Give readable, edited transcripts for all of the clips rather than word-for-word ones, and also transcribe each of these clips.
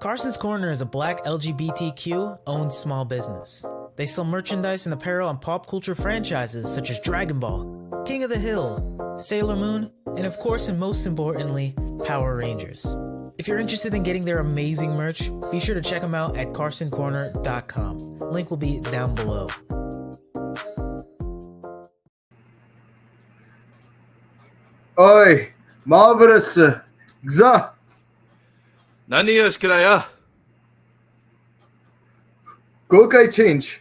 Carson's Corner is a black LGBTQ-owned small business. They sell merchandise and apparel on pop culture franchises such as Dragon Ball, King of the Hill, Sailor Moon, and of course and most importantly, Power Rangers. If you're interested in getting their amazing merch, be sure to check them out at carsoncorner.com. Link will be down below. Oi, marvelous. Gza. 何をしてだよ Gokai change.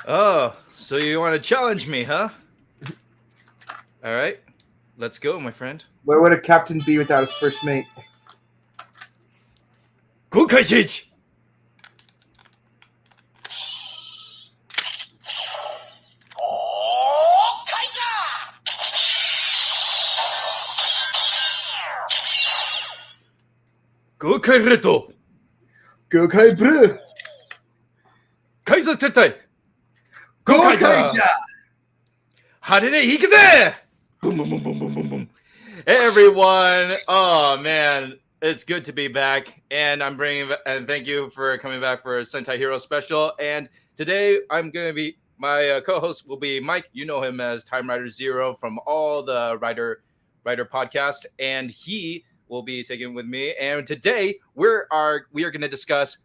Oh, so you want to challenge me, huh? All right, let's go, my friend. Where would a captain be without his first mate? Gokaiger! Gokaiger to Gokai Brew. Kaizoku Sentai Gokaiger. Harine Hikaze! Boom, boom, boom, boom, boom, boom, boom. Hey, everyone. Oh, man. It's good to be back. And thank you for coming back for Sentai Hero Special. And today I'm going to be, my co-host will be Mike. You know him as Time Rider Zero from all the Rider podcast. And he will be taking with me. And today we are going to discuss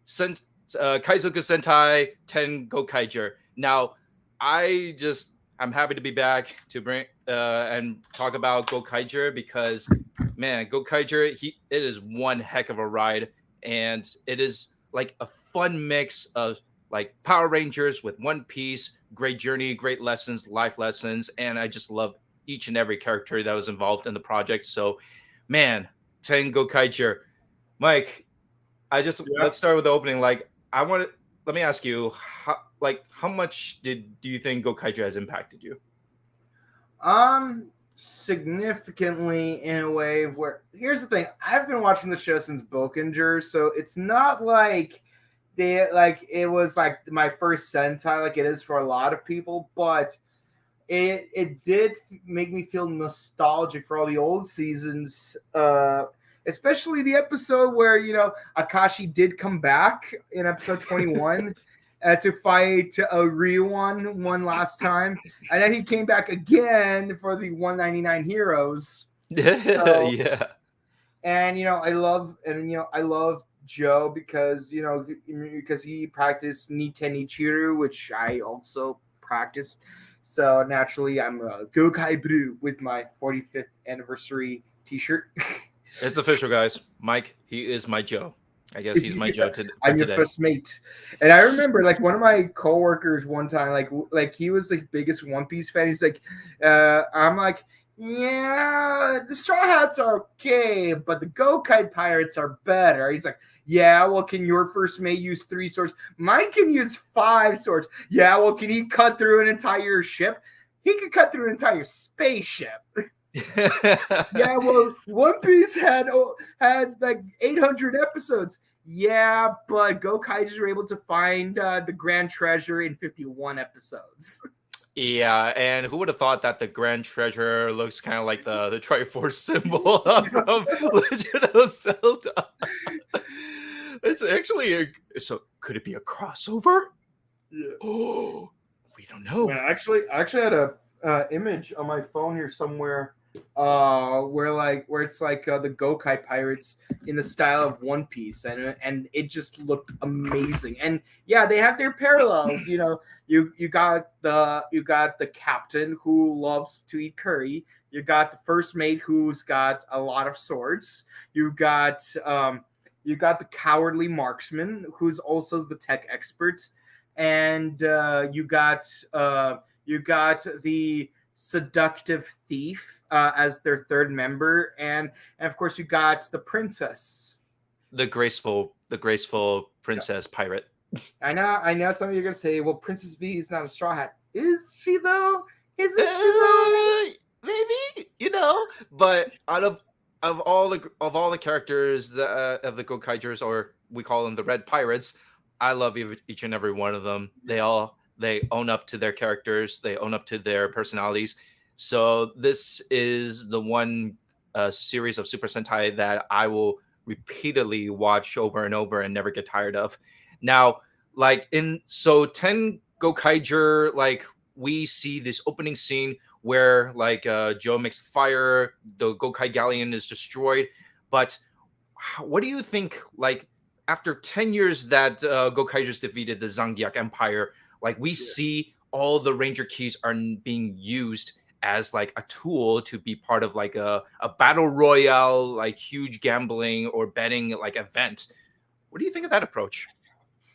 Kaizoku Sentai Ten Gokaiger. Now, I'm happy to be back to bring and talk about Gokaiger because, man, Gokaiger, it is one heck of a ride, and it is like a fun mix of like Power Rangers with One Piece, great journey, great lessons, life lessons, and I just love each and every character that was involved in the project. So, man, Ten Gokaiger, Mike, let's start with the opening. Like, let me ask you, how much do you think Gokaiger has impacted you? Significantly in a way where, here's the thing, I've been watching the show since Bokenger, so it's not like it was like my first Sentai like it is for a lot of people, but it did make me feel nostalgic for all the old seasons, especially the episode where, Akashi did come back in episode 21 to fight Ryuan one last time. And then he came back again for the 199 Heroes. Yeah. And, I love Joe because he practiced Niten Ichiru, which I also practiced. So naturally, I'm a Gokai Brew with my 45th anniversary t-shirt. It's official, guys. Mike, he is my Joe. I guess he's my Joe today. I'm your first mate. And I remember, like, one of my coworkers one time, like he was the biggest One Piece fan. He's like, I'm like, yeah, the Straw Hats are okay, but the Gokai Pirates are better. He's like, yeah, well, can your first mate use 3 swords? Mine can use 5 swords. Yeah, well, can he cut through an entire ship? He could cut through an entire spaceship. Yeah, well, One Piece had like 800 episodes. Yeah, but Gokaigers were able to find the Grand Treasure in 51 episodes. Yeah, and who would have thought that the Grand Treasure looks kind of like the Triforce symbol from Legend of Zelda? It's actually so could it be a crossover? Yeah. Oh, we don't know. Man, I actually had a image on my phone here somewhere where it's like the Gokai Pirates in the style of One Piece, and it just looked amazing. And yeah, they have their parallels. You got the captain who loves to eat curry. You got the first mate who's got a lot of swords. You got the cowardly marksman who's also the tech expert, and you got the seductive thief as their third member, and of course you got the princess, the graceful princess pirate. I know some of you are gonna say, well, Princess V is not a Straw Hat. Is she though? Isn't she though? Maybe, but out of all the characters of the Gokaigers, or we call them the Red Pirates, I love each and every one of them. They own up to their characters. They own up to their personalities. So this is the one series of Super Sentai that I will repeatedly watch over and over and never get tired of. Now, like so 10 Gokaiger, like we see this opening scene where like Joe makes the fire, the Gokai Galleon is destroyed. But what do you think, like, after 10 years that Gokaigers defeated the Zangiak Empire, like we see all the Ranger keys are being used as like a tool to be part of like a battle royale, like huge gambling or betting like event. What do you think of that approach?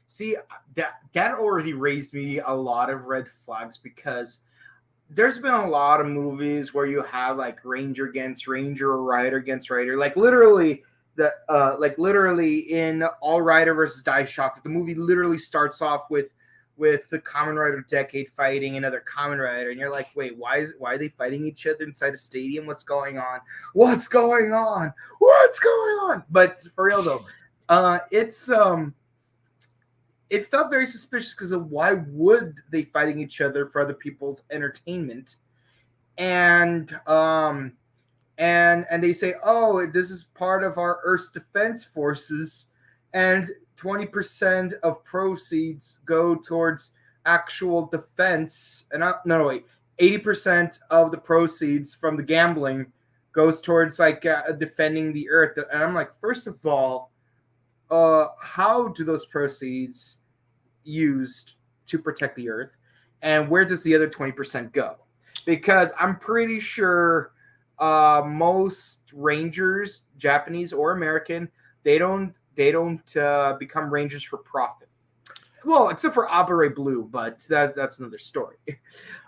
See, that already raised me a lot of red flags, because there's been a lot of movies where you have like Ranger against Ranger or Rider against Rider. Like literally in All Rider versus Die Shock, the movie literally starts off with the Kamen Rider Decade fighting another Kamen Rider, and you're like, wait, why are they fighting each other inside a stadium? What's going on? What's going on? What's going on? But for real though, it felt very suspicious, because of why would they fighting each other for other people's entertainment? And they say, oh, this is part of our Earth's defense forces, and 20% of proceeds go towards actual defense. And 80% of the proceeds from the gambling goes towards like defending the Earth. And I'm like, first of all, how do those proceeds used to protect the Earth, and where does the other 20% go? Because I'm pretty sure most Rangers, Japanese or American, they don't become Rangers for profit. Well, except for Abare Blue, but that's another story.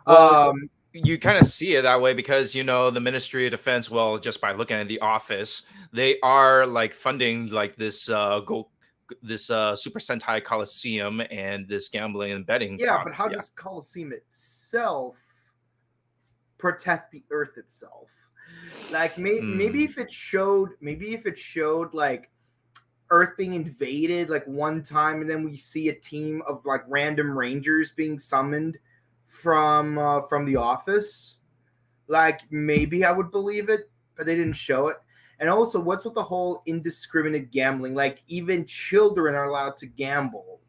Well, you kind of see it that way because, you know, the Ministry of Defense, well, just by looking at the office, they are like funding like this Super Sentai Coliseum and this gambling and betting. Yeah, but how does Coliseum itself protect the Earth itself? Like maybe if it showed like Earth being invaded like one time, and then we see a team of like random Rangers being summoned from the office, like maybe I would believe it, but they didn't show it. And also, what's with the whole indiscriminate gambling? Like even children are allowed to gamble.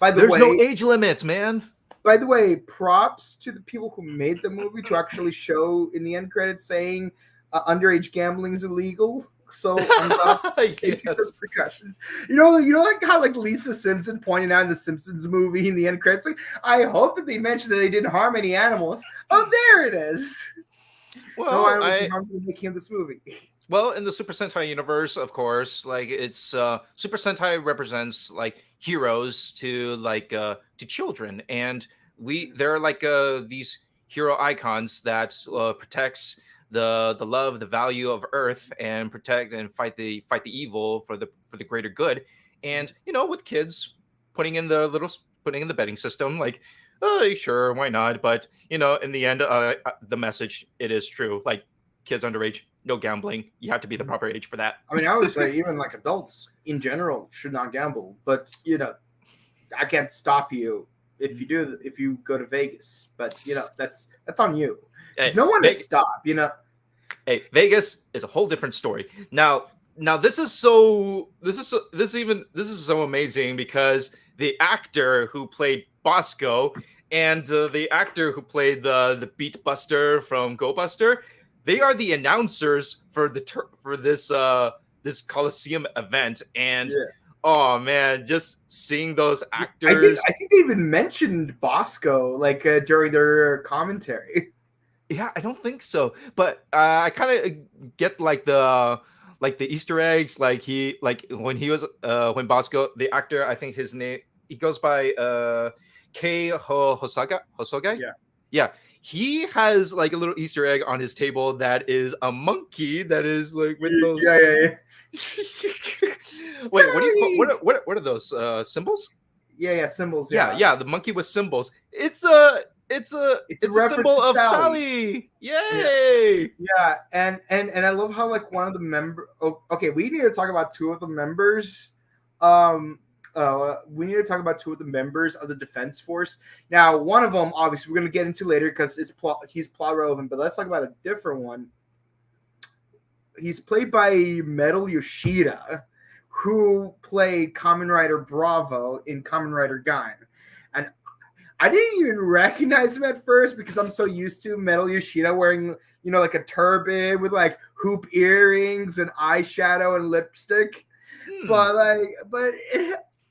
There's no age limits, man. By the way, props to the people who made the movie to actually show in the end credits saying underage gambling is illegal. So I'm glad they take those precautions. You know, like how like Lisa Simpson pointed out in the Simpsons movie in the end credits, like, I hope that they mentioned that they didn't harm any animals. Oh, there it is. Well, no animals harmed in making this movie. Well, in the Super Sentai universe, of course, like it's Super Sentai represents like heroes to children, and there are like these hero icons that protects the love, the value of Earth, and protect and fight the evil for the greater good. And you know, with kids putting in the betting system, like, oh, sure, why not? But you know, in the end, the message, it is true. Like, kids underage, no gambling. You have to be the proper age for that. I mean, I would say even like adults in general should not gamble, but you know, I can't stop you if you go to Vegas. But you know, that's on you. There's no one to stop. You know. Hey, Vegas is a whole different story. Now this is so amazing because the actor who played Bosco and the actor who played the Beat Buster from Go Buster, they are the announcers for this Coliseum event. And oh man, just seeing those actors. I think they even mentioned Bosco like during their commentary. Yeah, I don't think so, but I kind of get like the Easter eggs, like when he was when Bosco, the actor, I think his name, he goes by Kei Hosogai. Yeah. He has like a little Easter egg on his table that is a monkey that is like with those. Yeah. Wait, what do you call, what are those symbols? Yeah, symbols. Yeah, the monkey with symbols. It's a symbol of Sally. Yay! Yeah, and I love how like one of the members. Okay, we need to talk about two of the members. We need to talk about two of the members of the Defense Force. Now, one of them, obviously, we're going to get into later because he's plot relevant. But let's talk about a different one. he's played by Metal Yoshida, who played Kamen Rider Bravo in Kamen Rider Gain. And I didn't even recognize him at first because I'm so used to Metal Yoshida wearing, like a turban with like hoop earrings and eyeshadow and lipstick. But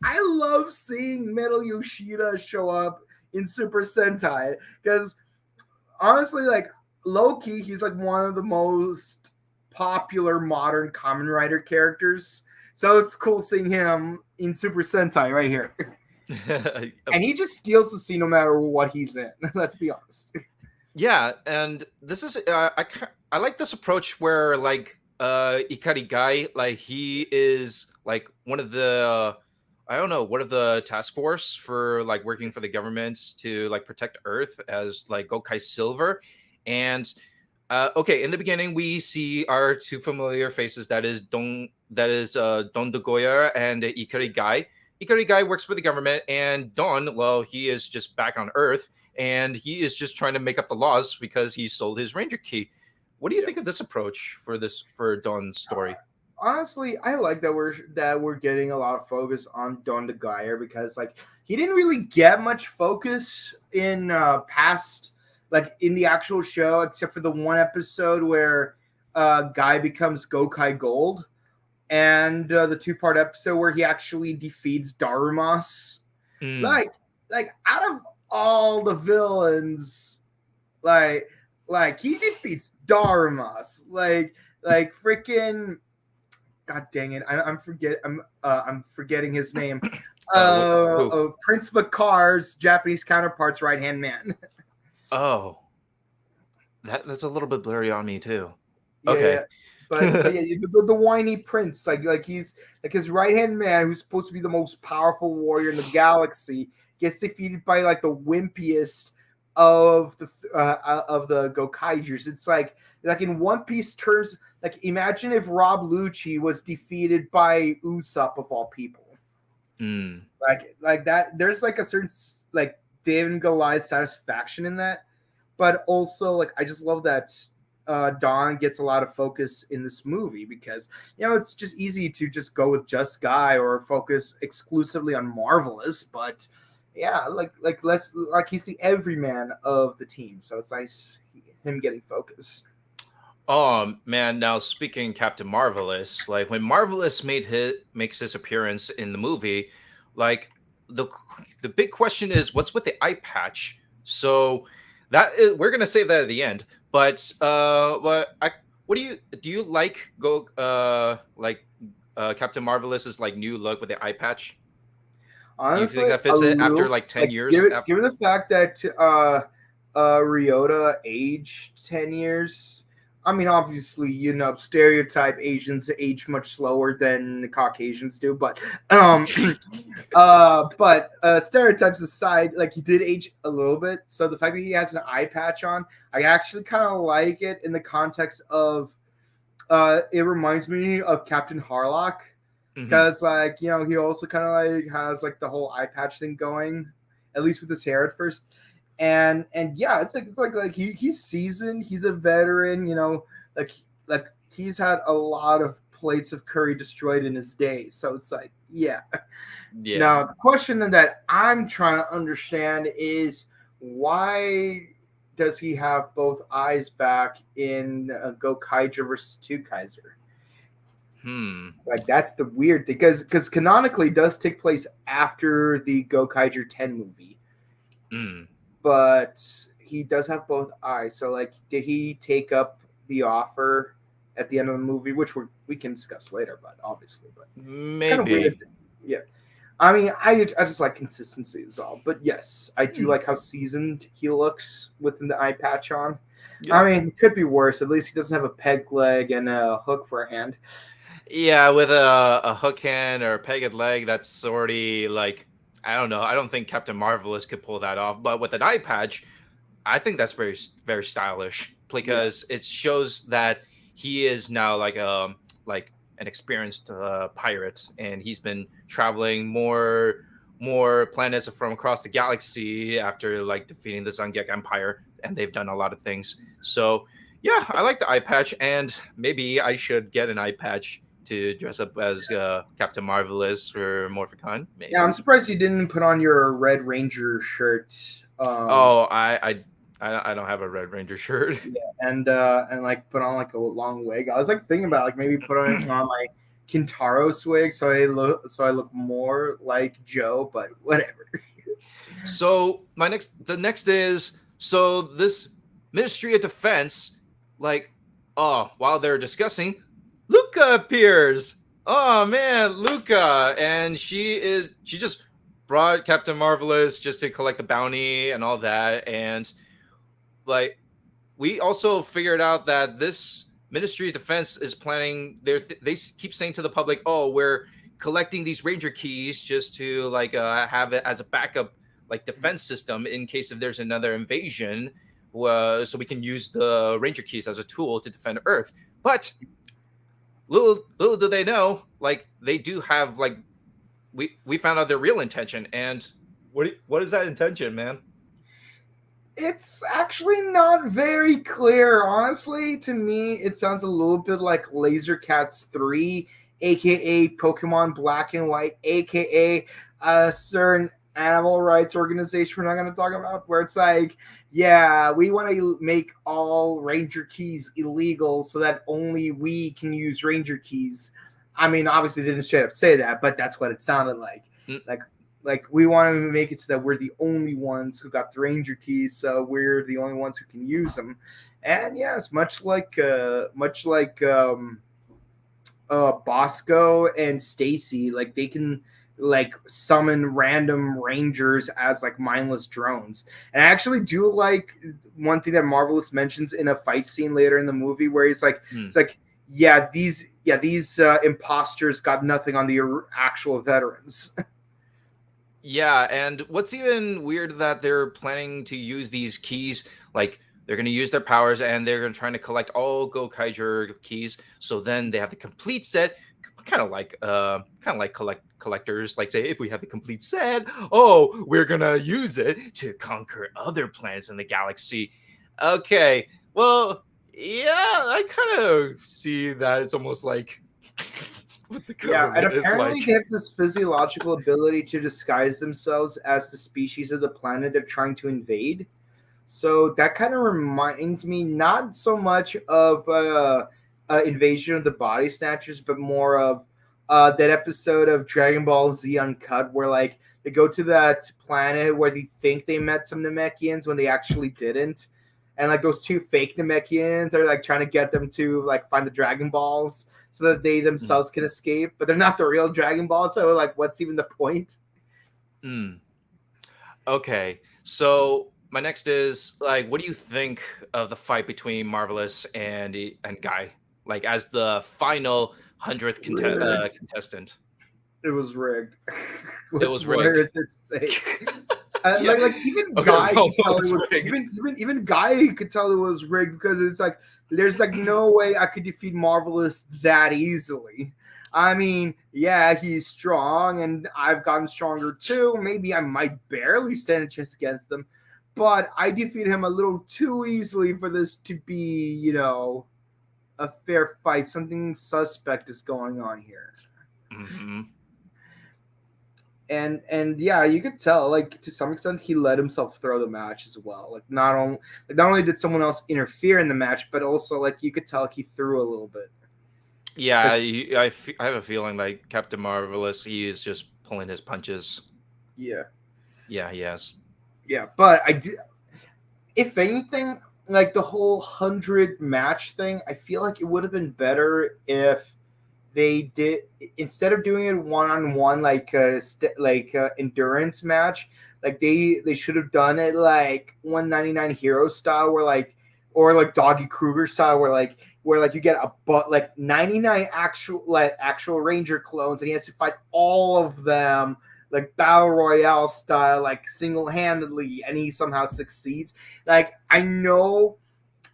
I love seeing Metal Yoshida show up in Super Sentai because honestly, like low-key, he's like one of the most popular modern Kamen Rider characters. So it's cool seeing him in Super Sentai right here. And he just steals the scene no matter what he's in. Let's be honest. Yeah, and this is I like this approach where like Ikari Guy, like he is like one of the one of the task force for like working for the government to like protect Earth as like Gokai Silver. And okay, in the beginning we see our two familiar faces, that is Don de Goya and Ikari Guy. Ikari Guy works for the government, and Don, well, he is just back on Earth, and he is just trying to make up the laws because he sold his Ranger key. What do you think of this approach for Don's story? Honestly, I like that we're getting a lot of focus on Don de Geyer because like he didn't really get much focus in past, like in the actual show, except for the one episode where Guy becomes Gokai Gold, and the 2-part episode where he actually defeats Darumas. Like out of all the villains, like he defeats Darumas, like freaking. God dang it! I'm forgetting his name. Prince Vakar's Japanese counterpart's right-hand man. Oh, that's a little bit blurry on me too. Yeah, okay, but yeah, the whiny prince, like he's like his right-hand man, who's supposed to be the most powerful warrior in the galaxy, gets defeated by like the wimpiest of the Gokaigers. It's like in One Piece terms, like imagine if Rob Lucci was defeated by Usopp of all people. Like that. There's like a certain like David and Goliath satisfaction in that, but also like I just love that Don gets a lot of focus in this movie because it's just easy to just go with Just Guy or focus exclusively on Marvelous, but yeah, like he's the everyman of the team, so it's nice him getting focus. Oh man, now speaking Captain Marvelous, like when Marvelous makes his appearance in the movie, like the big question is what's with the eye patch. So we're gonna save that at the end. But what do you like Captain Marvelous's like new look with the eye patch? Honestly, you think that fits it after like 10 years? Given the fact that Ryota aged 10 years, I mean, obviously, stereotype Asians age much slower than Caucasians do, but stereotypes aside, like he did age a little bit. So the fact that he has an eye patch on, I actually kind of like it in the context of it reminds me of Captain Harlock. Because he also kind of like has like the whole eye patch thing going, at least with his hair at first, and yeah, it's like he's seasoned, he's a veteran, like he's had a lot of plates of curry destroyed in his day, so it's like yeah. Now the question that I'm trying to understand is why does he have both eyes back in Gokaiger versus 2 Kaiser? Like that's the weird thing because canonically it does take place after the Gokaiger 10 movie, but he does have both eyes. So like, did he take up the offer at the end of the movie, which we can discuss later, but obviously, but maybe, yeah. I mean, I just like consistency is all, but yes, I do like how seasoned he looks with the eye patch on. Yeah. I mean, it could be worse. At least he doesn't have a peg leg and a hook for a hand. Yeah, with a hook hand or a pegged leg, that's already like, I don't know. I don't think Captain Marvelous could pull that off. But with an eye patch, I think that's very, very stylish because it shows that he is now like an experienced pirate, and he's been traveling more planets from across the galaxy after like defeating the Zangek Empire, and they've done a lot of things. So Yeah, I like the eye patch, and maybe I should get an eye patch to dress up as Captain Marvelous for Morphicon. Yeah, I'm Maybe. surprised you didn't put on your Red Ranger shirt. Oh, I don't have a Red Ranger shirt. Yeah, and like put on like a long wig. I was like thinking about like maybe putting on my Kintaro wig so I look more like Joe, but whatever. So the next is so this Ministry of Defense, like, oh, while they're discussing, Luca appears. Oh man, Luca, and she just brought Captain Marvelous just to collect the bounty and all that, and like we also figured out that this Ministry of Defense is planning. They keep saying to the public, "Oh, we're collecting these Ranger keys just to like have it as a backup, like defense system in case if there's another invasion, so we can use the Ranger keys as a tool to defend Earth." But little do they know, like they do have like we found out their real intention, and what is that intention, man? It's actually not very clear, honestly. To me, it sounds a little bit like Laser Cats 3, aka Pokemon Black and White, aka a certain animal rights organization we're not going to talk about, where it's like, yeah, we want to make all Ranger keys illegal so that only we can use Ranger keys. I mean, obviously, they didn't straight up say that, but that's what it sounded like. Like we want to make it so that we're the only ones who got the Ranger keys, so we're the only ones who can use them. And yes, much like Bosco and Stacy, like they can like summon random Rangers as like mindless drones. And I actually do like one thing that Marvelous mentions in a fight scene later in the movie where it's like these imposters got nothing on the actual veterans. Yeah, and what's even weird that they're planning to use these keys, like they're going to use their powers and they're going to try to collect all Gokaiger keys, so then they have the complete set, kind of like collectors, like say if we have the complete set, oh, we're going to use it to conquer other planets in the galaxy. Okay. Well, yeah, I kind of see that it's almost like yeah, and apparently they have this physiological ability to disguise themselves as the species of the planet they're trying to invade. So that kind of reminds me not so much of Invasion of the Body Snatchers, but more of that episode of Dragon Ball Z Uncut where like they go to that planet where they think they met some Namekians when they actually didn't. And like those two fake Namekians are like trying to get them to like find the Dragon Balls so that they themselves can escape, but they're not the real Dragon Balls. So like, what's even the point? Okay, so my next is like, what do you think of the fight between Marvelous and Guy, like as the final 100th contestant? It was rigged. It was rigged. What is it say? Like even Guy could tell it was even Guy could tell it was rigged because it's like there's like no way I could defeat Marvelous that easily. I mean, yeah, he's strong and I've gotten stronger too. Maybe I might barely stand a chance against them, but I defeat him a little too easily for this to be, you know, a fair fight. Something suspect is going on here. Mm-hmm. And yeah, you could tell like to some extent he let himself throw the match as well. Like not only did someone else interfere in the match, but also like you could tell he threw a little bit. Yeah, I have a feeling like Captain Marvelous, he is just pulling his punches. Yeah, he has. Yeah, but I do. If anything, like the whole 100 match thing, I feel like it would have been better if they did instead of doing it one-on-one like endurance match, like they should have done it like 199 Hero style or like Doggy Kruger style where you get 99 actual Ranger clones and he has to fight all of them like battle royale style, like single-handedly, and he somehow succeeds. Like I know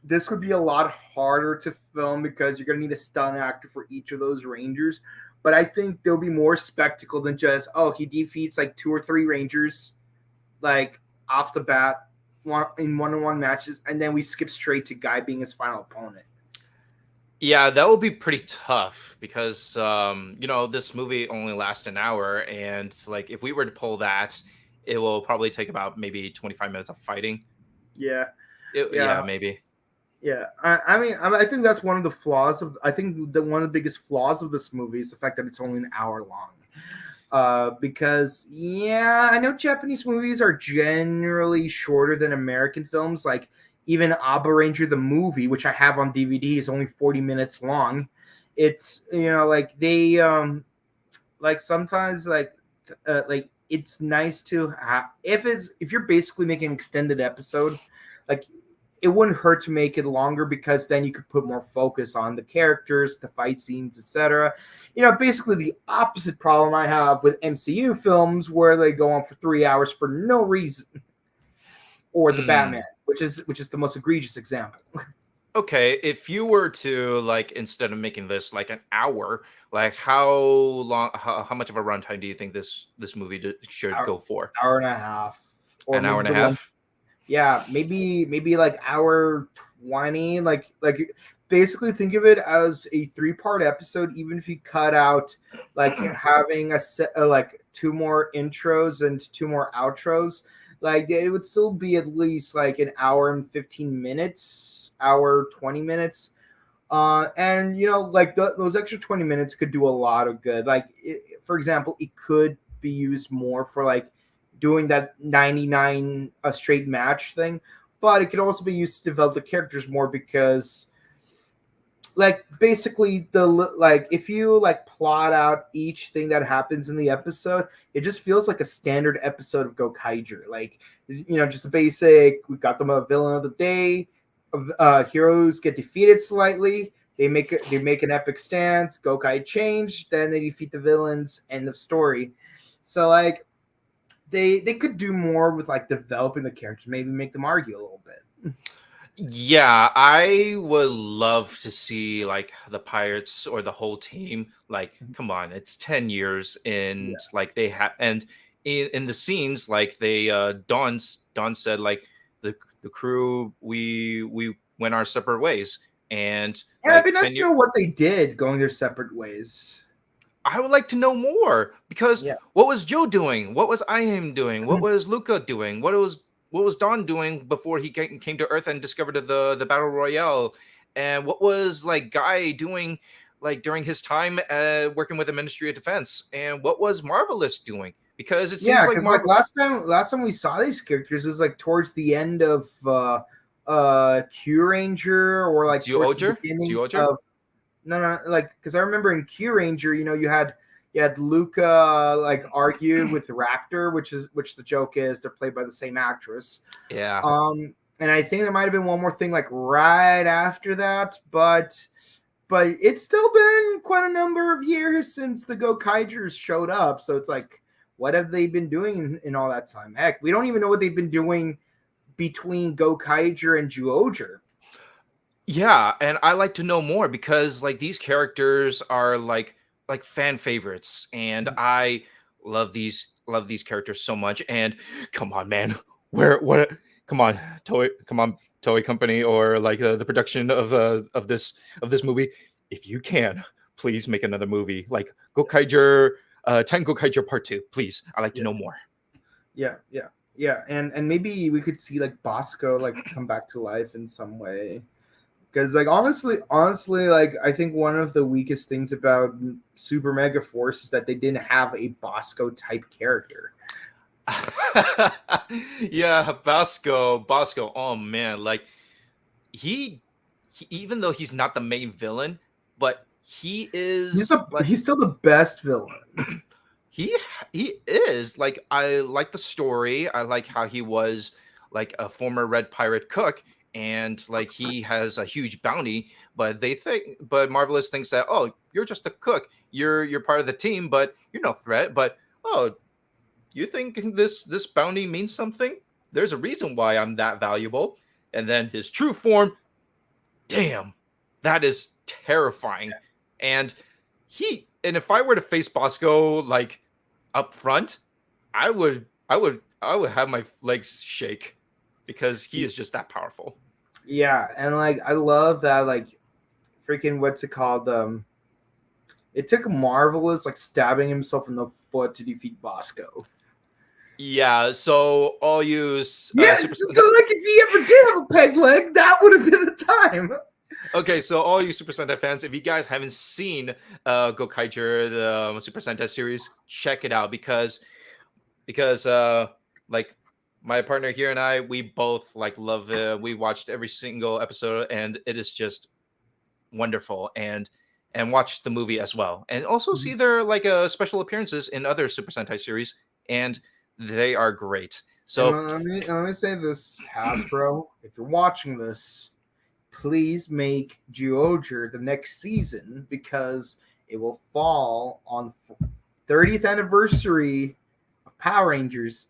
this would be a lot harder to film because you're going to need a stunt actor for each of those Rangers. But I think there'll be more spectacle than just, he defeats like 2 or 3 Rangers, like off the bat. in one-on-one matches, and then we skip straight to Guy being his final opponent. Yeah, that would be pretty tough because this movie only lasts an hour, and like if we were to pull that, it will probably take about maybe 25 minutes of fighting. Yeah, Yeah, maybe. Yeah, I think that's one of the flaws of. I think one of the biggest flaws of this movie is the fact that it's only an hour long. Because I know Japanese movies are generally shorter than American films. Like even Abba Ranger the movie, which I have on DVD, is only 40 minutes long. It's like they like sometimes like it's nice to have if you're basically making an extended episode, like it wouldn't hurt to make it longer because then you could put more focus on the characters, the fight scenes, etc. Basically the opposite problem I have with MCU films where they go on for 3 hours for no reason, or the Batman, which is the most egregious example. Okay, if you were to like instead of making this like an hour, like how much of a runtime do you think this movie should go for? Hour and a half, or An hour and a maybe half? Yeah, maybe like hour 20. Like basically think of it as a 3-part episode. Even if you cut out like having a set like 2 more intros and 2 more outros, like it would still be at least like an hour and 15 minutes, hour 20 minutes. And like those extra 20 minutes could do a lot of good. Like for example, it could be used more for like doing that 99 straight match thing, but it could also be used to develop the characters more because like basically if you like plot out each thing that happens in the episode, it just feels like a standard episode of Gokaiger. Like just a basic, we got them a villain of the day, heroes get defeated slightly, they make an epic stance, Gokai change, then they defeat the villains, end of story. So like they could do more with like developing the characters, maybe make them argue a little bit. Yeah, I would love to see like the Pirates or the whole team. Like, come on, it's 10 years, and like they have, and in the scenes, like they Don said like the crew we went our separate ways, and It'd be like nice to know what they did going their separate ways. I would like to know more because what was Joe doing? What was Iam doing? What was Luca doing? What was Don doing before he came to Earth and discovered the Battle Royale? And what was like Guy doing like during his time working with the Ministry of Defense? And what was Marvelous doing? Because it seems like last time we saw these characters was like towards the end of Q Ranger, or like towards the beginning of no, like because I remember in Q Ranger, you had Luca like argue with Raptor, which the joke is they're played by the same actress. Yeah. And I think there might have been one more thing like right after that, but it's still been quite a number of years since the Gokaigers showed up. So it's like, what have they been doing in all that time? Heck, we don't even know what they've been doing between Gokaiger and Zyuohger. Yeah, and I like to know more because like these characters are like fan favorites, and I love these characters so much. And come on, man, come on, Toei Company, or like the production of this movie. If you can, please make another movie like Gokaiger, Ten Gokaiger Part 2, please. I like to know more. Yeah, and maybe we could see like Bosco like come back to life in some way. Because like honestly, like I think one of the weakest things about Super Mega Force is that they didn't have a Bosco type character. Yeah, Bosco. Oh man, like he even though he's not the main villain, but he is. He's still the best villain. He is like, I like the story. I like how he was like a former Red Pirate cook, and like he has a huge bounty, but Marvelous thinks that, oh, you're just a cook, you're part of the team, but you're no threat. But oh, you think this bounty means something? There's a reason why I'm that valuable. And then his true form, damn, that is terrifying. And if I were to face Bosco like up front, I would have my legs shake. because he is just that powerful. Yeah, and like I love that like freaking what's it called? It took Marvelous like stabbing himself in the foot to defeat Bosco. Yeah, so all you Yeah, Super so Sentai. like if he ever did have a peg leg, that would have been the time. Okay, so all you Super Sentai fans, if you guys haven't seen Gokaiger, the Super Sentai series, check it out because like my partner here and I, we both like love it. We watched every single episode, and it is just wonderful. And watch the movie as well, and also see their like special appearances in other Super Sentai series, and they are great. So And let me say this, Hasbro, if you're watching this, please make Zyuohger the next season because it will fall on 30th anniversary of Power Rangers,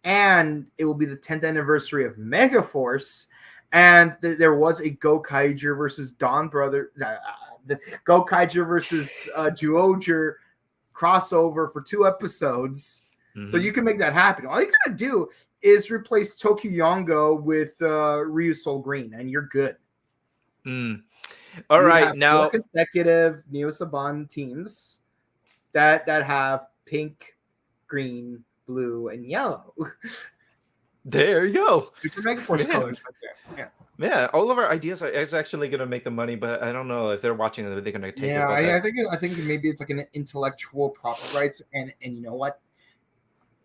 and it will be the 10th anniversary of Megaforce. And there was a Gokaiger versus the Gokaiger versus Zyuohger crossover for 2 episodes. So you can make that happen. All you gotta do is replace Tokyo Yongo with Ryu Soul Green, and you're good. All You right, have now 4 consecutive Neo Saban teams that have pink, green, blue, and yellow. there you go. Super Mega Force Man. colors right there. Yeah. Yeah, all of our ideas is actually gonna make them money, but I don't know if they're watching it, they're gonna take it. Yeah, But I think maybe it's like an intellectual property rights, and you know what?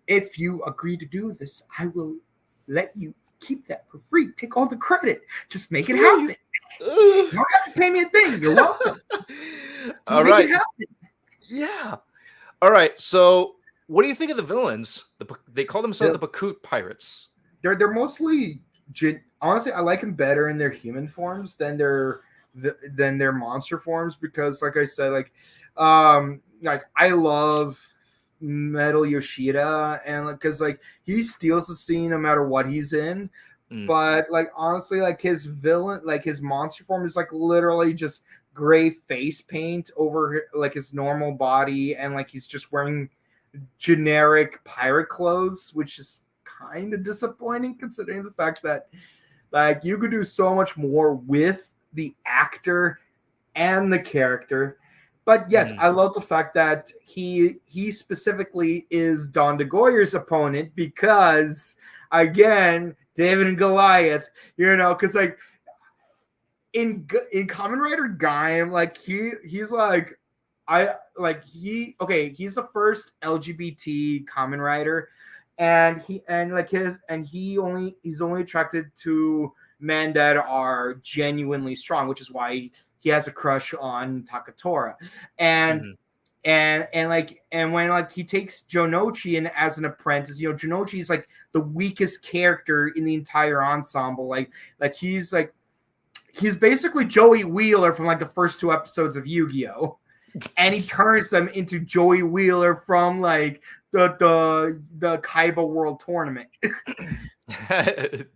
If you agree to do this, I will let you keep that for free. Take all the credit. Just make it happen. You don't have to pay me a thing. You're welcome. All make right. it happen. Yeah. All right. So, what do you think of the villains? They call themselves the Bakut Pirates. They're mostly honestly, I like them better in their human forms than their monster forms because, like I said, like I love Metal Yoshida, and because like he steals the scene no matter what he's in. But like honestly, like his villain, like his monster form is like literally just gray face paint over like his normal body, and like he's just wearing generic pirate clothes, which is kind of disappointing considering the fact that like you could do so much more with the actor and the character. But yes, I love the fact that he specifically is Don DeGoyer's opponent because again, David and Goliath, you know, because like in Kamen Rider Gaim, like he's like he's the first LGBT Kamen Rider, and he's only attracted to men that are genuinely strong, which is why he has a crush on Takatora. And when like he takes Jonochi in as an apprentice, you know, Jonochi is like the weakest character in the entire ensemble. Like he's basically Joey Wheeler from like the first 2 episodes of Yu-Gi-Oh! And he turns them into Joey Wheeler from like the Kaiba World Tournament.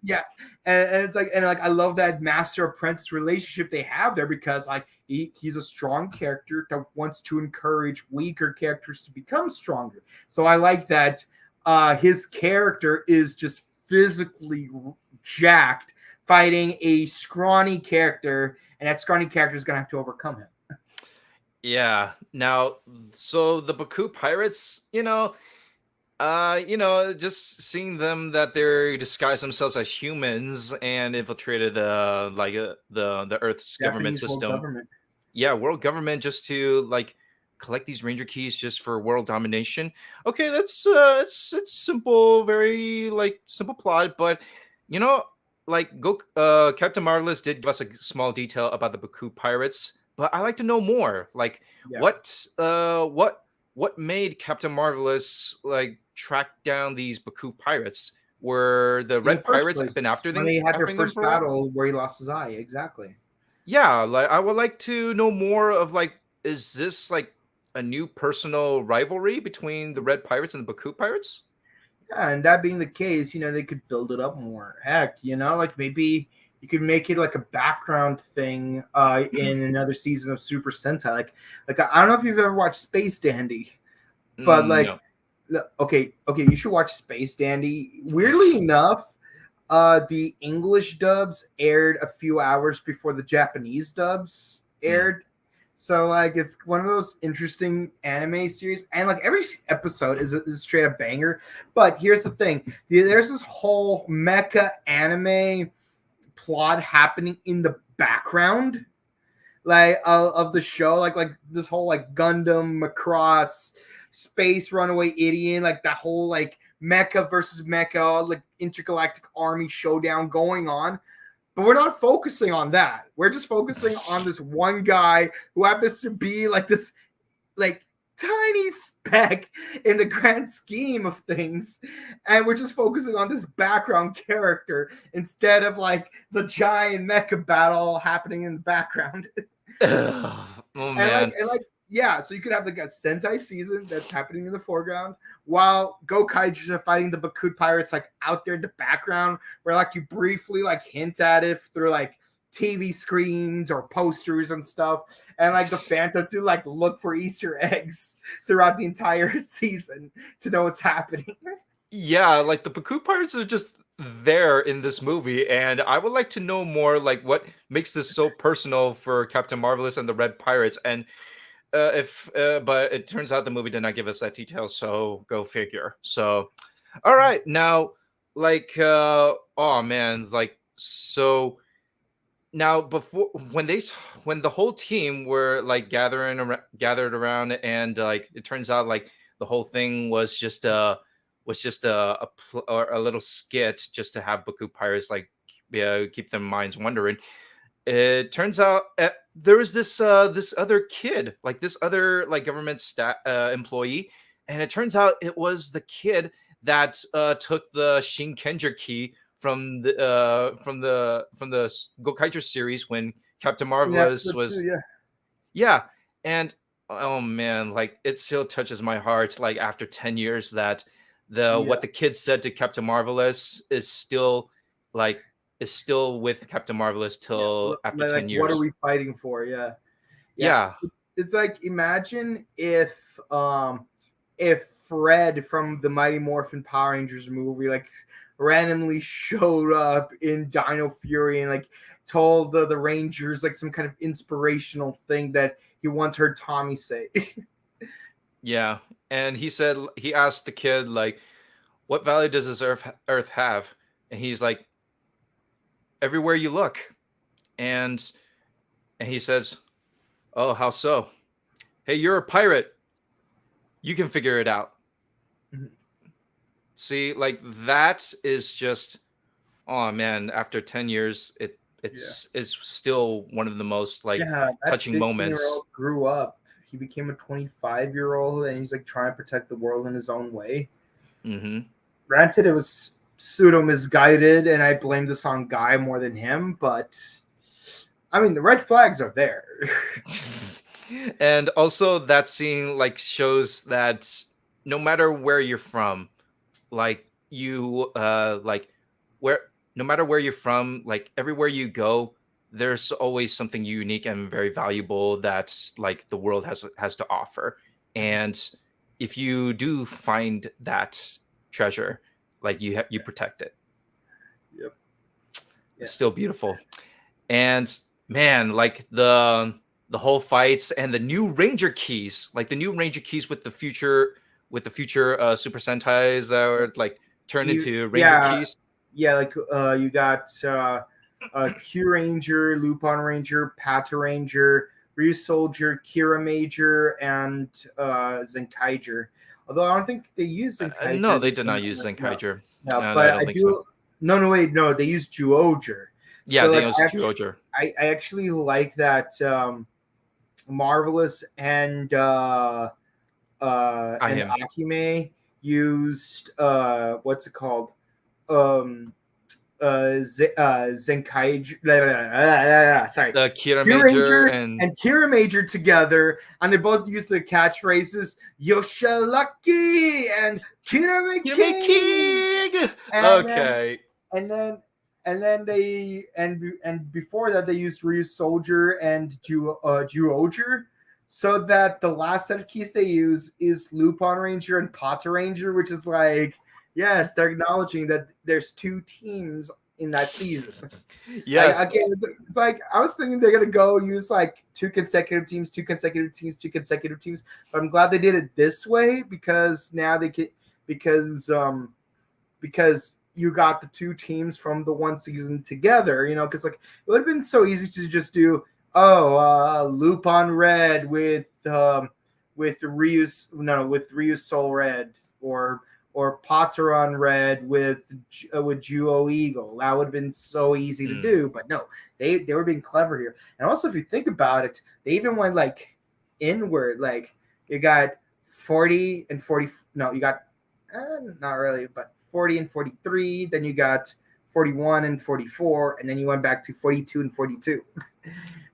Yeah, and it's like I love that master apprentice relationship they have there because like he's a strong character that wants to encourage weaker characters to become stronger. So I like that his character is just physically jacked, fighting a scrawny character, and that scrawny character is gonna have to overcome him. Yeah. Now, so the Baku Pirates, just seeing them that they disguise themselves as humans and infiltrated the Earth's government system. Government. Yeah, world government just to like collect these Ranger keys just for world domination. Okay, that's it's simple, very like simple plot, but Captain Marvelous did give us a small detail about the Baku Pirates, but I like to know more. Like what made Captain Marvelous like track down these Baku pirates? Were the Red Pirates been after them? When they had their first battle where he lost his eye, exactly. Yeah, like I would like to know more of like, is this like a new personal rivalry between the Red Pirates and the Baku Pirates? Yeah, and that being the case, they could build it up more. Heck, like maybe you could make it like a background thing in another season of Super Sentai. Like I don't know if you've ever watched Space Dandy, but like, no. okay, you should watch Space Dandy. Weirdly enough, the English dubs aired a few hours before the Japanese dubs aired. So like it's one of those interesting anime series, and like every episode is a straight up banger. But here's the thing: there's this whole mecha anime plot happening in the background, like of the show, like this whole like Gundam Macross space runaway idiot, like that whole like mecha versus mecha like intergalactic army showdown going on. But we're not focusing on that. We're just focusing on this one guy who happens to be like this like tiny speck in the grand scheme of things. And we're just focusing on this background character instead of like the giant mecha battle happening in the background. Oh man. And like yeah, so you could have like a Sentai season that's happening in the foreground while Gokaiger are fighting the Bakut pirates like out there in the background, where like you briefly like hint at it through like TV screens or posters and stuff, and like the fans have to like look for Easter eggs throughout the entire season to know what's happening. Yeah, like the Bakut pirates are just there in this movie, and I would like to know more like what makes this so personal for Captain Marvelous and the Red Pirates. And but it turns out the movie did not give us that detail, so go figure. So all right, now like oh man, like so now before when the whole team were like gathered around, and like it turns out like the whole thing was just a little skit just to have Baku pirates like keep their minds wondering. It turns out there was this other kid, like this other like government employee, and it turns out it was the kid that took the Shinkenger key from the Gokaiger series when Captain Marvelous was yeah. And oh man, like it still touches my heart like after 10 years that what the kid said to Captain Marvelous is still with Captain Marvelous till after 10 years. What are we fighting for? Yeah. It's like imagine if Fred from the Mighty Morphin Power Rangers movie like randomly showed up in Dino Fury and like told the Rangers like some kind of inspirational thing that he once heard Tommy say. Yeah, and he asked the kid like, "What value does this Earth have?" And he's like, "Everywhere you look." And he says, "Oh, how so?" "Hey, you're a pirate. You can figure it out." Mm-hmm. See, like that is just, oh man, after 10 years, it's still one of the most like touching moments. Grew up. He became a 25-year-old and he's like trying to protect the world in his own way. Mm-hmm. Granted, it was pseudo misguided, and I blame this on Guy more than him, but I mean the red flags are there. And also that scene like shows that no matter where you're from, like you no matter where you're from, like everywhere you go, there's always something unique and very valuable that's like the world has to offer. And if you do find that treasure, like you protect it. Yep. It's still beautiful. And man, like the whole fights and the new Ranger keys, like the new Ranger keys with the future Super Sentais that were like turned into Ranger keys. Yeah, like you got Q Ranger, Lupin Ranger, Pata Ranger, Ryu Soldier, Kira Major, and Zenkaiger. Although I don't think they use Zenkaiger. No, they did not use Zenkaiger. No, but I do. So. No, they use Juoger. Yeah, so, they use Juoger. I actually like that Marvelous and Akime used what's it called? Zenkaiger, sorry, the Kira Major and Kira Major together, and they both used the catchphrases "Yosha Lucky" and Kira King. Okay, and then they before that they used Ryu Soldier and Juoger, so that the last set of keys they use is Lupin Ranger and Pata Ranger, which is like. Yes, they're acknowledging that there's 2 teams in that season. Yes. Again, it's like I was thinking they're gonna go use like 2 consecutive teams, 2 consecutive teams, 2 consecutive teams. But I'm glad they did it this way because now they can because you got the 2 teams from the one season together. Because like it would have been so easy to just do Lupin Red with Ryu's Soul Red or Potteron Red with Juo Eagle. That would have been so easy to do, but no, they were being clever here. And also, if you think about it, they even went like inward. Like you got 40 and 40. No, you got not really, but 40 and 43. Then you got 41 and 44, and then you went back to 42 and 42.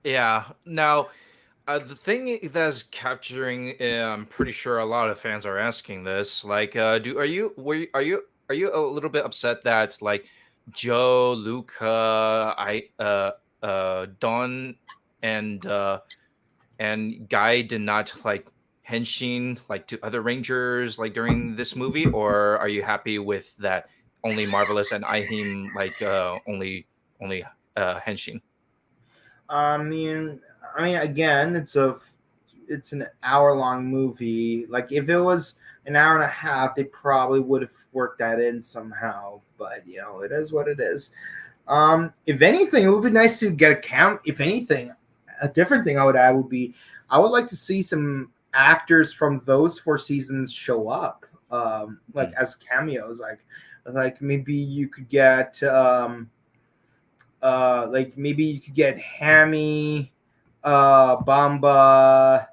Yeah. Now, the thing that's capturing, I'm pretty sure a lot of fans are asking this. Like, are you a little bit upset that like Joe, Luca, Don, and Guy did not like henshin like to other Rangers like during this movie, or are you happy with that? Only Marvelous and Ihim like only henshin. Again, it's an hour-long movie. Like if it was an hour and a half, they probably would have worked that in somehow. But it is what it is. If anything, it would be nice to get a count. If anything, a different thing I would add would be I would like to see some actors from those 4 seasons show up, like as cameos. Like maybe you could get Hammy, Bamba,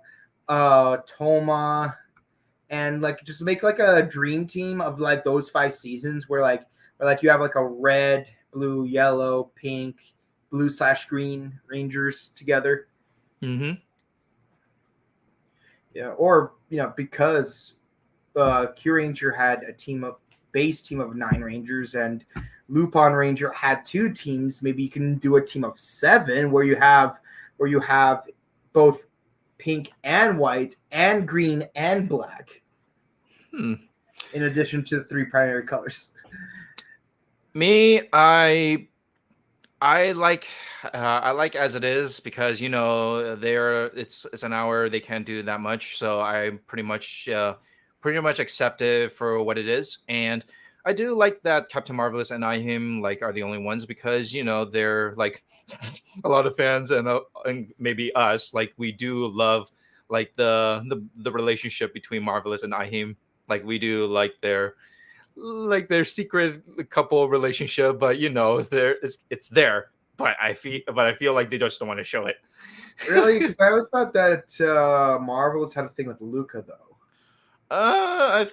Toma, and like just make like a dream team of like those 5 seasons where you have like a red, blue, yellow, pink, blue/green Rangers together. Mm-hmm. Yeah, or because Q Ranger had a base team of 9 Rangers and Lupin Ranger had 2 teams. Maybe you can do a team of 7 where you have both pink and white and green and black. In addition to the 3 primary colors. Me, I like as it is because it's an hour, they can't do that much, so I pretty much accept it for what it is. And I do like that Captain Marvelous and Ihim like are the only ones because they're like a lot of fans and maybe us like we do love like the relationship between Marvelous and Ihim. Like we do like their secret couple relationship, but it's there. But I feel like they just don't want to show it. Really? Because I always thought that Marvelous had a thing with Luca, though. I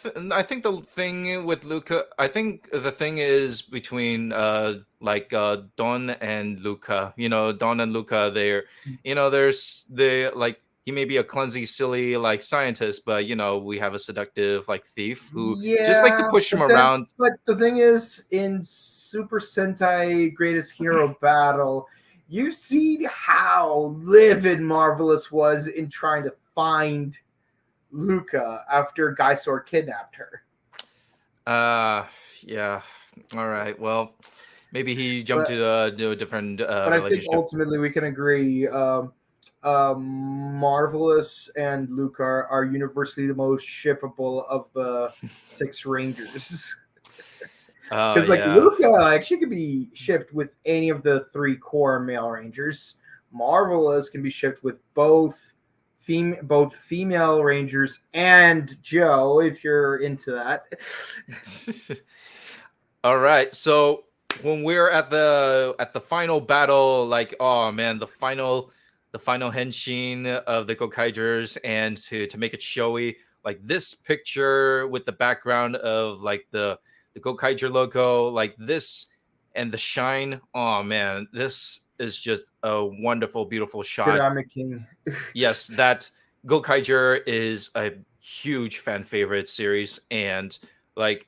think the thing with Luca, I think the thing is between Don and Luca. Don and Luca, there's like he may be a clumsy, silly like scientist, but we have a seductive like thief who just like to push him around. But the thing is, in Super Sentai Greatest Hero Battle, you see how livid Marvelous was in trying to find Luca after Kaizoku kidnapped her. Yeah. All right. Well, maybe he jumped to a different but I think ultimately we can agree Marvelous and Luca are universally the most shippable of the 6 Rangers. Because Luca, she could be shipped with any of the 3 core male Rangers. Marvelous can be shipped with both female Rangers and Joe, if you're into that. All right, so when we're at the final battle, like, oh man, the final henshin of the Gokaigers, and to make it showy, like this picture with the background of like the Gokaiger logo, like this and the shine. Oh man, this is just a wonderful, beautiful shot. King. Yes, that Gokaiger is a huge fan favorite series, and like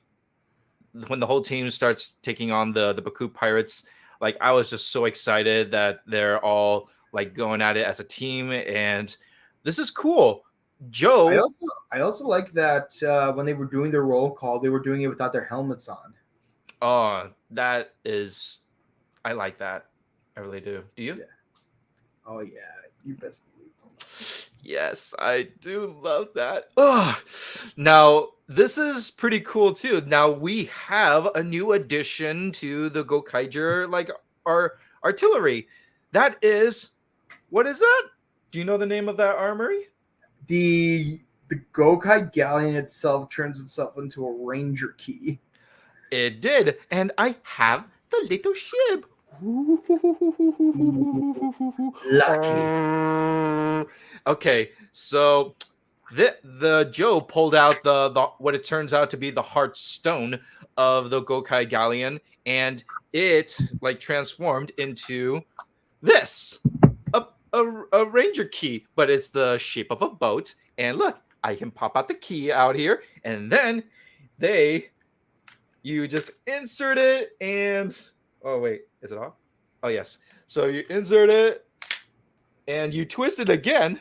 when the whole team starts taking on the Baku Pirates, like I was just so excited that they're all like going at it as a team, and this is cool. Joe. I also like that when they were doing their roll call, they were doing it without their helmets on. Oh, that is, I like that. I really do. Do you? Yeah. Oh yeah, you best believe. Yes, I do love that. Ugh. Now, this is pretty cool too. Now we have a new addition to the Gokaiger, like our artillery. That is, what is that? Do you know the name of that armory? The Gokai Galleon itself turns itself into a Ranger key. It did, and I have the little ship. Lucky. Okay, so the Joe pulled out the what it turns out to be the heart stone of the Gokai Galleon, and it like transformed into this a ranger key, but it's the shape of a boat. And look, I can pop out the key out here, and then you just insert it, and oh wait, is it off? Oh yes. So you insert it, and you twist it again.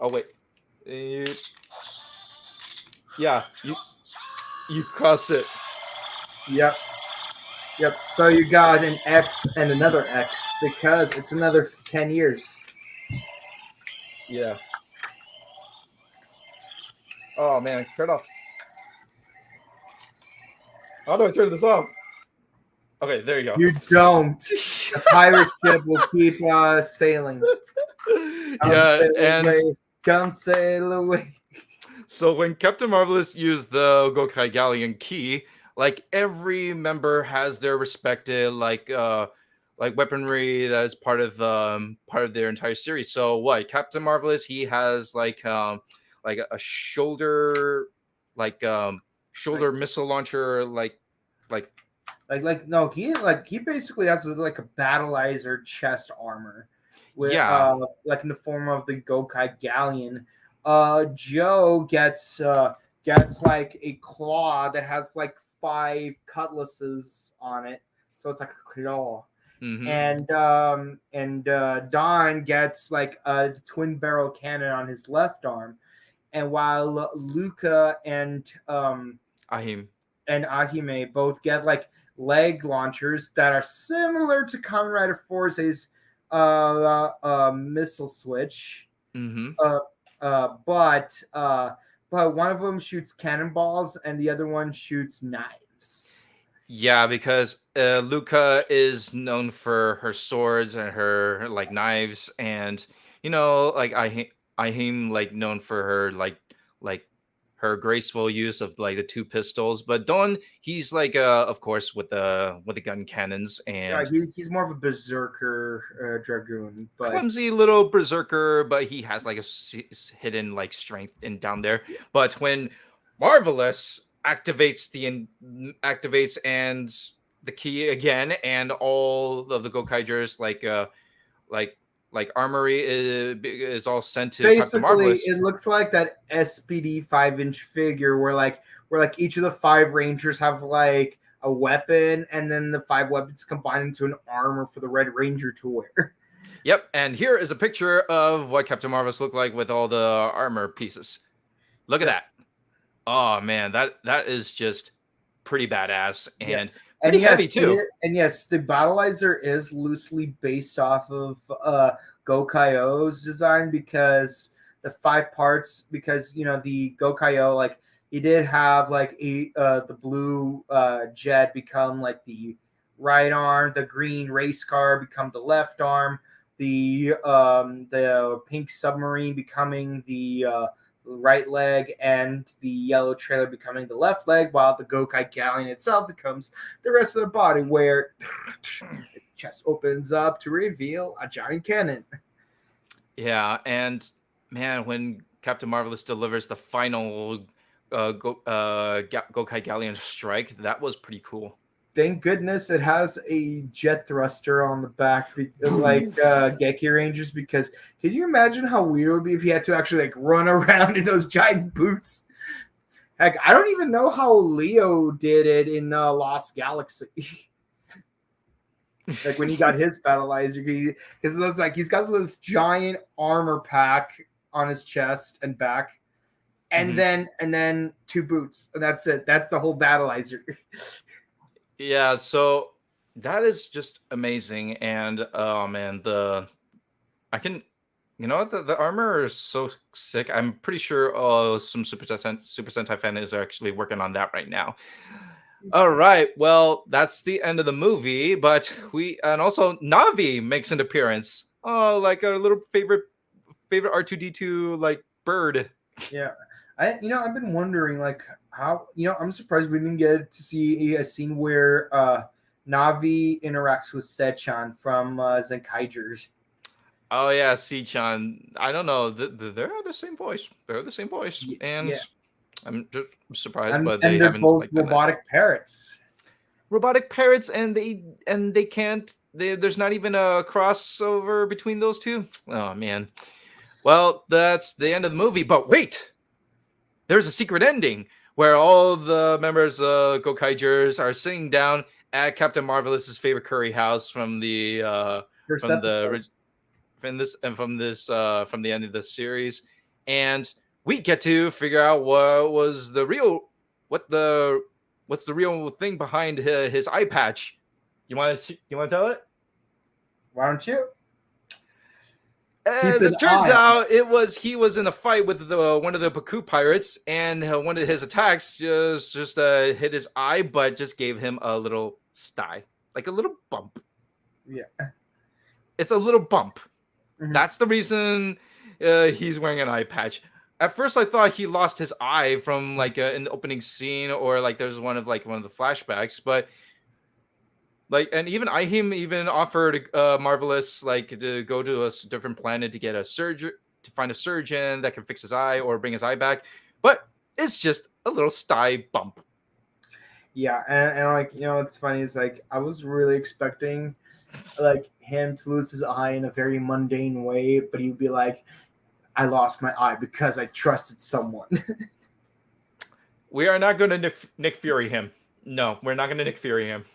Oh wait, yeah, you cross it. Yep. So you got an X and another X because it's another 10 years. Yeah. Oh man, turn it off. How do I turn this off? Okay, there you go. You don't. The pirate ship will keep sailing. Come sail away. So when Captain Marvelous used the Gokai Galleon key, like every member has their respected like weaponry that is part of their entire series. So what Captain Marvelous, he has like a shoulder missile launcher no, he basically has like a battleizer chest armor with like in the form of the Gokai Galleon. Joe gets like a claw that has like 5 cutlasses on it, so it's like a claw. Mm-hmm. And Don gets like a twin barrel cannon on his left arm, and while Luca and Ahime both get like leg launchers that are similar to Kamen Rider Forze's missile switch. Mm-hmm. But one of them shoots cannonballs and the other one shoots knives. Yeah, because Luca is known for her swords and her like knives, and like Ahim like known for her like her graceful use of like the 2 pistols. But Don, he's like of course with the gun cannons, and he's more of a berserker dragoon, but clumsy little berserker, but he has like a hidden like strength in down there. Yeah. But when Marvelous activates and the key again, and all of the Gokaigers like armory is all sent to Captain Marvelous. It looks like that SPD 5-inch figure where each of the 5 Rangers have like a weapon, and then the 5 weapons combine into an armor for the Red Ranger to wear. Yep, and here is a picture of what Captain Marvelous looked like with all the armor pieces. Look at that. Oh man, that is just pretty badass and pretty heavy too. And yes, the battleizer is loosely based off of Gokai's design, because the 5 parts, because the Gokai, like he did have like the blue jet become like the right arm, the green race car become the left arm, the pink submarine becoming the right leg, and the yellow trailer becoming the left leg, while the Gokai Galleon itself becomes the rest of the body, where the chest opens up to reveal a giant cannon. Yeah, and man, when Captain Marvelous delivers the final Gokai Galleon strike, that was pretty cool. Thank goodness it has a jet thruster on the back, like Geki Rangers, because can you imagine how weird it would be if he had to actually like run around in those giant boots? Heck, I don't even know how Leo did it in Lost Galaxy. Like when he got his battleizer, because it's like he's got this giant armor pack on his chest and back, and Mhm. then 2 boots, and that's it. That's the whole battleizer. Yeah, so that is just amazing. And oh man, I can, you know what, the armor is so sick. I'm pretty sure some Super Sentai fan is actually working on that right now. All right, well, that's the end of the movie, but we and also Navi makes an appearance. Oh, like a little favorite R2D2 like bird. Yeah, I've been wondering like how I'm surprised we didn't get to see a scene where Navi interacts with Sechan from Zenkaigers. Oh yeah, Sichan. I don't know. They're the same voice. They're the same voice, and Yeah, I'm just surprised, and but they they're haven't both like done that. robotic parrots. Robotic parrots, and they can't. There's not even a crossover between those two. Oh man. Well, that's the end of the movie. But wait, there's a secret ending where all the members of Gokaigers are sitting down at Captain Marvelous's favorite curry house First from episode. the from the end of the series, and we get to figure out what the what's the real thing behind his eye patch. You want to tell it? Why don't you keep As an it turns eye on out, he was in a fight with one of the Baku pirates, and one of his attacks just hit his eye, but just gave him a little sty, like a little bump. it? Yeah. It's a little bump. Mhm. That's the reason he's wearing an eye patch. At first, I thought he lost his eye from like in the opening scene, or like there's one of the flashbacks. But like, and even Ihim even offered Marvelous like to go to a different planet to get a surgeon to find a surgeon that can fix his eye or bring his eye back. But it's just a little sty bump. Yeah, and like it's funny. It's like I was really expecting like him to lose his eye in a very mundane way, but he'd be like, "I lost my eye because I trusted someone." We are not going to Nick Fury him. No, we're not going to Nick Fury him.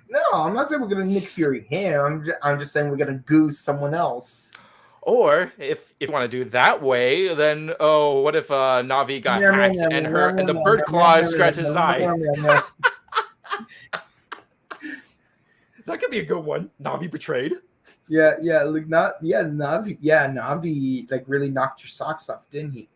No, I'm not saying we're gonna Nick Fury him. I'm just saying we're gonna goose someone else. Or if you want to do it that way, then oh, what if Navi got Meow, meow, hacked meow, and meow, her and meow, the meow, bird meow, claws meow, scratches meow, his meow, eye? meow, meow, meow. That could be a good one. Navi betrayed. Yeah, like Navi like really knocked your socks off, didn't he?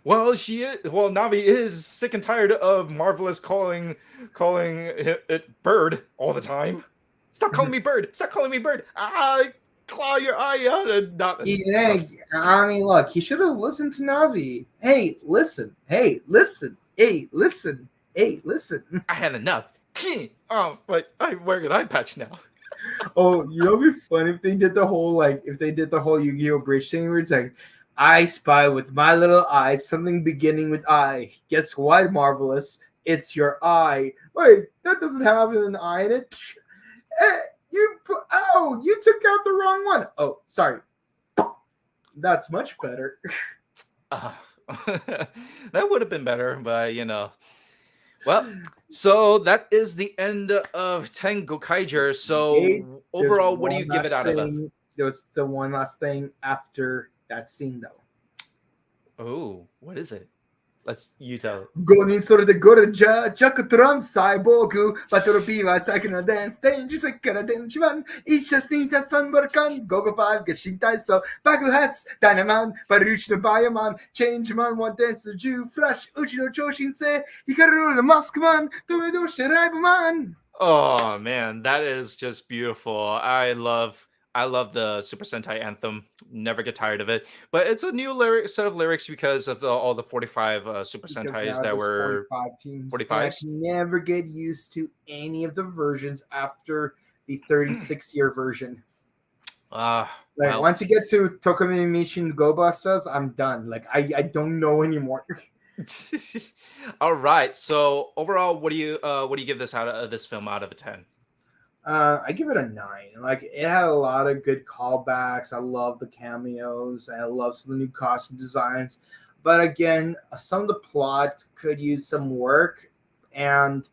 Well, Navi is sick and tired of Marvelous calling it bird all the time. Stop calling me bird. Stop calling me bird. Ah, claw your eye out and not. Hey, I mean, look, he should have listened to Navi. Hey, listen. Hey, listen. Hey, listen. Hey, listen. I had enough. Oh, but I'm wearing an eye patch now. Oh, it'd be fun if they did the whole Yu-Gi-Oh! Bridge thing where it's like, I spy with my little eye something beginning with I. Guess what, Marvelous? It's your eye. Wait, that doesn't have an eye in it. You took out the wrong one. Oh, sorry. That's much better. That would have been better, but Well, so that is the end of 10 Gokaiger. So Wait, there's overall, what do one you give it last out of a? thing. There was the one last thing after that scene, though. Oh, what is it? You tell it. Gonin sort de gorja, Jakatram Cyborgu, Patoropiva, second dance, dangerous, Karadenchivan, each Jastinta Sunburkan, Gogo 5, Gashintai, so Baku hats, Dynaman, Baruchna Bayaman, Change Man, one dancer Jew, Flash, Uchino Choshin se, Hikaru the Moskman, Tomedo Shiraibaman. Oh man, that is just beautiful. I love the Super Sentai anthem. Never get tired of it. But it's a new set of lyrics because of all the 45 Super Because Sentais now that there's were 45 teams, and I 45s. can never get used to any of the versions after the 36-year version. Like Well, once you get to Tokomi Mishin Go Busters, I'm done. Like I don't know anymore. all right. So overall, what do you give this film out of a 10? I give it a 9. Like it had a lot of good callbacks. I love the cameos. And I love some of the new costume designs. But again, some of the plot could use some work, and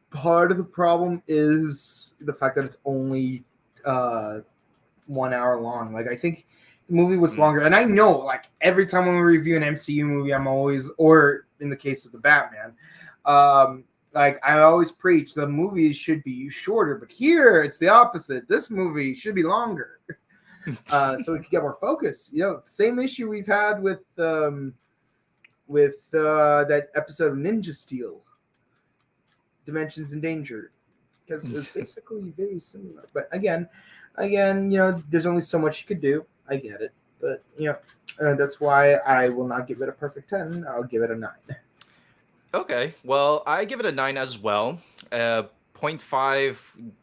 part of the problem is the fact that it's only 1 hour long. Like I think The movie was longer, and I know, like every time when we review an MCU movie, I'm always, or in the case of the Batman, like I always preach the movies should be shorter, but here it's the opposite. This movie should be longer, so we can get more focus. You know, same issue we've had with that episode of Ninja Steel, Dimensions in Danger, because it's basically very similar. But again, you know, there's only so much you could do. I get it, but you know, that's why I will not give it a perfect 10. I'll give it a 9. Okay, well, I give it a 9 as well. 0.5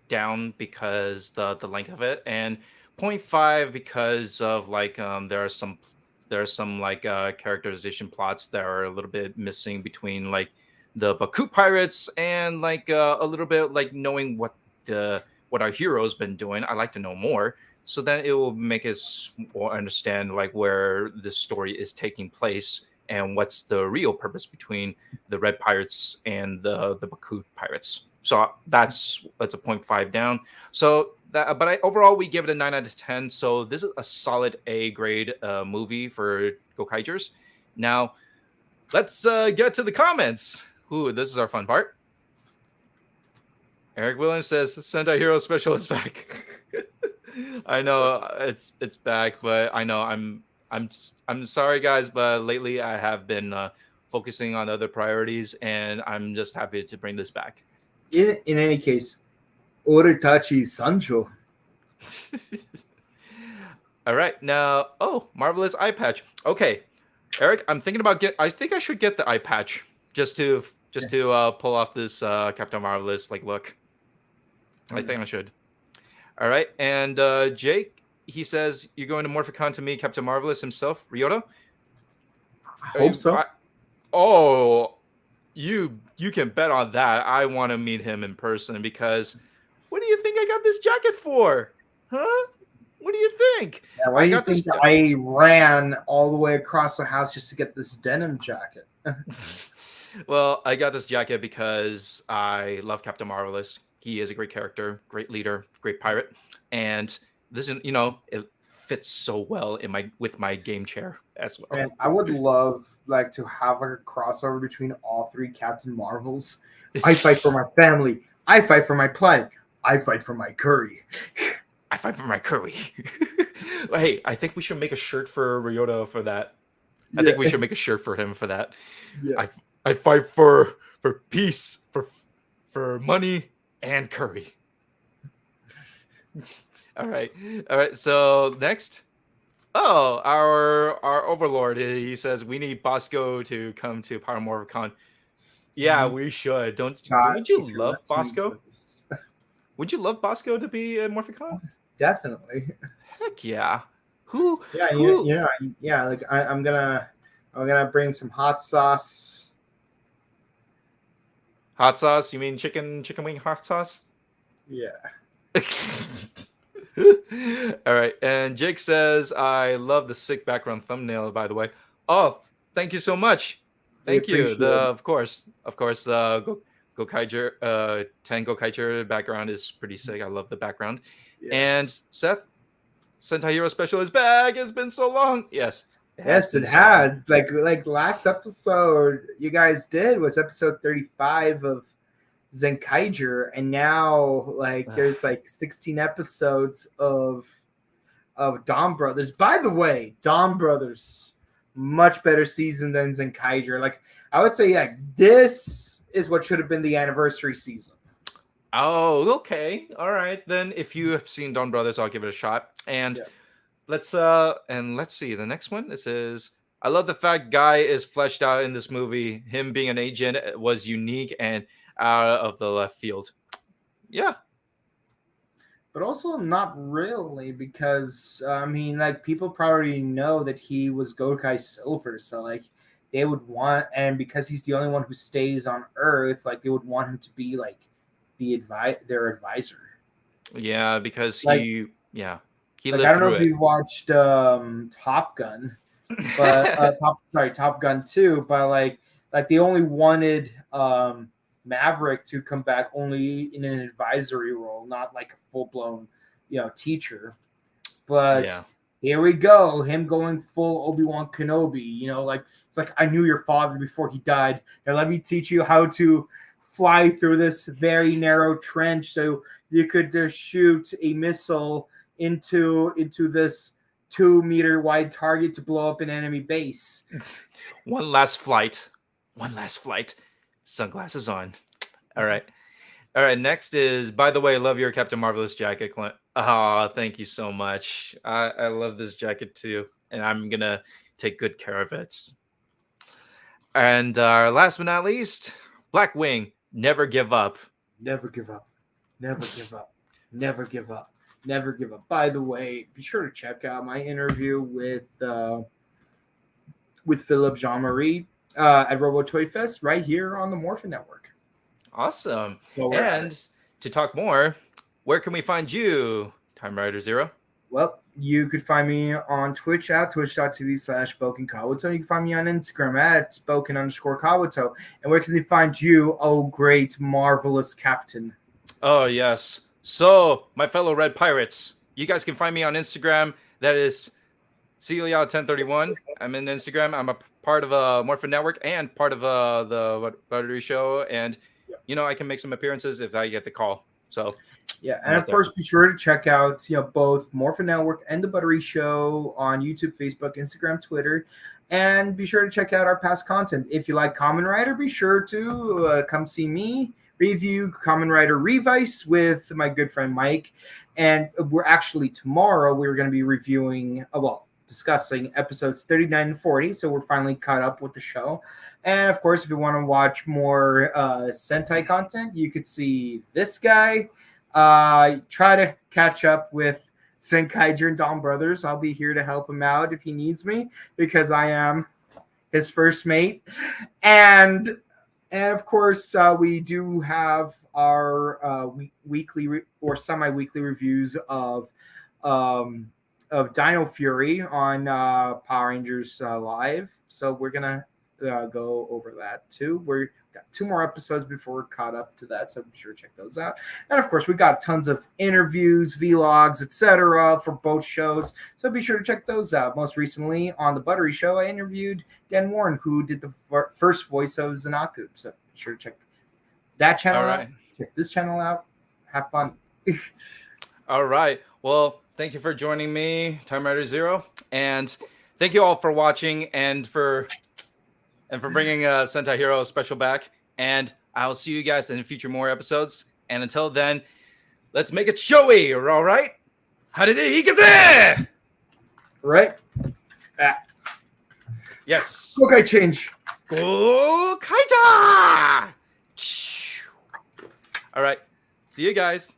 down because the length of it, and 0.5 because of like there are some like characterization plots that are a little bit missing between like the Baku pirates and like a little bit like knowing what our hero's been doing. I like to know more. So then it will make us more understand like where this story is taking place and what's the real purpose between the Red Pirates and the Baku Pirates. So that's a 0.5 down. So but overall we give it a 9 out of 10. So this is a solid A grade movie for Gokaigers. Now let's get to the comments. Ooh, this is our fun part. Eric Williams says Sentai Hero Special is back. I know it's back, but I know I'm sorry guys, but lately I have been focusing on other priorities, and I'm just happy to bring this back. In any case, Oritachi Sancho. All right, now marvelous eye patch. Okay, Eric, I'm thinking about I think I should get the eye patch just to pull off this Captain Marvelous like look. I think I should. All right, and Jake, he says you're going to Morphicon to meet Captain Marvelous himself, Ryota. I hope so. You can bet on that. I want to meet him in person because what do you think I got this jacket for? Huh? What do you think? Yeah, why do you think I ran all the way across the house just to get this denim jacket? Well, I got this jacket because I love Captain Marvelous. He is a great character, great leader, great pirate, and this is, you know, it fits so well with my game chair as well. And I would love like to have a crossover between all 3 Captain Marvels. I fight for my family. I fight for my planet. I fight for my curry. I fight for my curry. Hey, I think we should make a shirt for Ryota for that. I think we should make a shirt for him for that. Yeah. I fight for peace, for money and curry. All right. So next, our overlord. He says we need Bosco to come to Power Morphicon. Yeah, we should. Would you love Bosco? Would you love Bosco to be at Morphicon? Definitely. Heck yeah. Yeah. Like I'm gonna bring some hot sauce. Hot sauce? You mean chicken wing hot sauce? Yeah. All right. And Jake says, I love the sick background thumbnail, by the way. Oh, thank you so much. Thank you. Of course, the Gokaiger, 10 Gokaiger background is pretty sick. I love the background. Yeah. And Seth, Sentai Hero Special is back. It's been so long. Yes. It has. Like last episode you guys did was episode 35 of Zenkaiger, and now like there's like 16 episodes of Dawn Brothers. By the way, Dawn Brothers, much better season than Zenkaiger. Like I would say, yeah, this is what should have been the anniversary season. Oh, okay. All right. Then if you have seen Dawn Brothers, I'll give it a shot. And let's see. The next one, this is I love the fact Guy is fleshed out in this movie. Him being an agent was unique and out of the left field. Yeah. But also not really, because I mean, like people probably know that he was Gokai Silver, so like they would want, and because he's the only one who stays on Earth, like they would want him to be like their advisor. Yeah, because like, he like, lived I don't know through if you watched Top Gun, but Top Gun 2, but like they only wanted Maverick to come back only in an advisory role, not like a full blown, teacher. But here we go. Him going full Obi-Wan Kenobi. You know, like it's like I knew your father before he died. Now let me teach you how to fly through this very narrow trench so you could just shoot a missile into this 2-meter wide target to blow up an enemy base. One last flight. Sunglasses on. All right. Next is, by the way, love your Captain Marvelous jacket, Clint. Thank you so much. I love this jacket too, and I'm gonna take good care of it. And last but not least, Blackwing. Never give up. Never give up. Never give up. Never give up. Never give up. By the way, be sure to check out my interview with Philip Jean-Marie at Robo Toy Fest right here on the Morphin Network. Awesome. So and to talk more, where can we find you, Time Rider Zero? Well, you could find me on Twitch at twitch.tv/SpokenKawato. You can find me on Instagram at Spoken_Kawato. And where can they find you, oh great, marvelous captain? Oh, yes. So, my fellow Red Pirates, you guys can find me on Instagram. That is Celia1031. I'm in Instagram. I'm a part of a Morphin Network and part of the Buttery Show. And, you know, I can make some appearances if I get the call. So, yeah, and of course, be sure to check out both Morphin Network and the Buttery Show on YouTube, Facebook, Instagram, Twitter, and be sure to check out our past content. If you like Kamen Rider, be sure to come see me review Kamen Rider Revice with my good friend Mike. And we're actually tomorrow we're going to be reviewing, discussing episodes 39 and 40. So we're finally caught up with the show. And of course, if you want to watch more Sentai content, you could see this guy. Try to catch up with Gokaiger and Dawn Brothers. I'll be here to help him out if he needs me because I am his first mate. And of course, we do have our weekly or semi-weekly reviews of Dino Fury on Power Rangers Live. So we're gonna go over that too. We've got 2 more episodes before we're caught up to that, so be sure to check those out. And of course, we got tons of interviews, vlogs, etc. for both shows, so be sure to check those out. Most recently on the Buttery Show, I interviewed Dan Warren, who did the first voice of Zanaku. So be sure to check that channel out. Check this channel out. Have fun. All right. Well, thank you for joining me, Time Rider Zero, and thank you all for watching and for bringing Sentai Hero Special back. And I'll see you guys in future more episodes. And until then, let's make it showy, all right? Haride. Right? Yes. Okay, change. Gokaiger. All right. See you guys.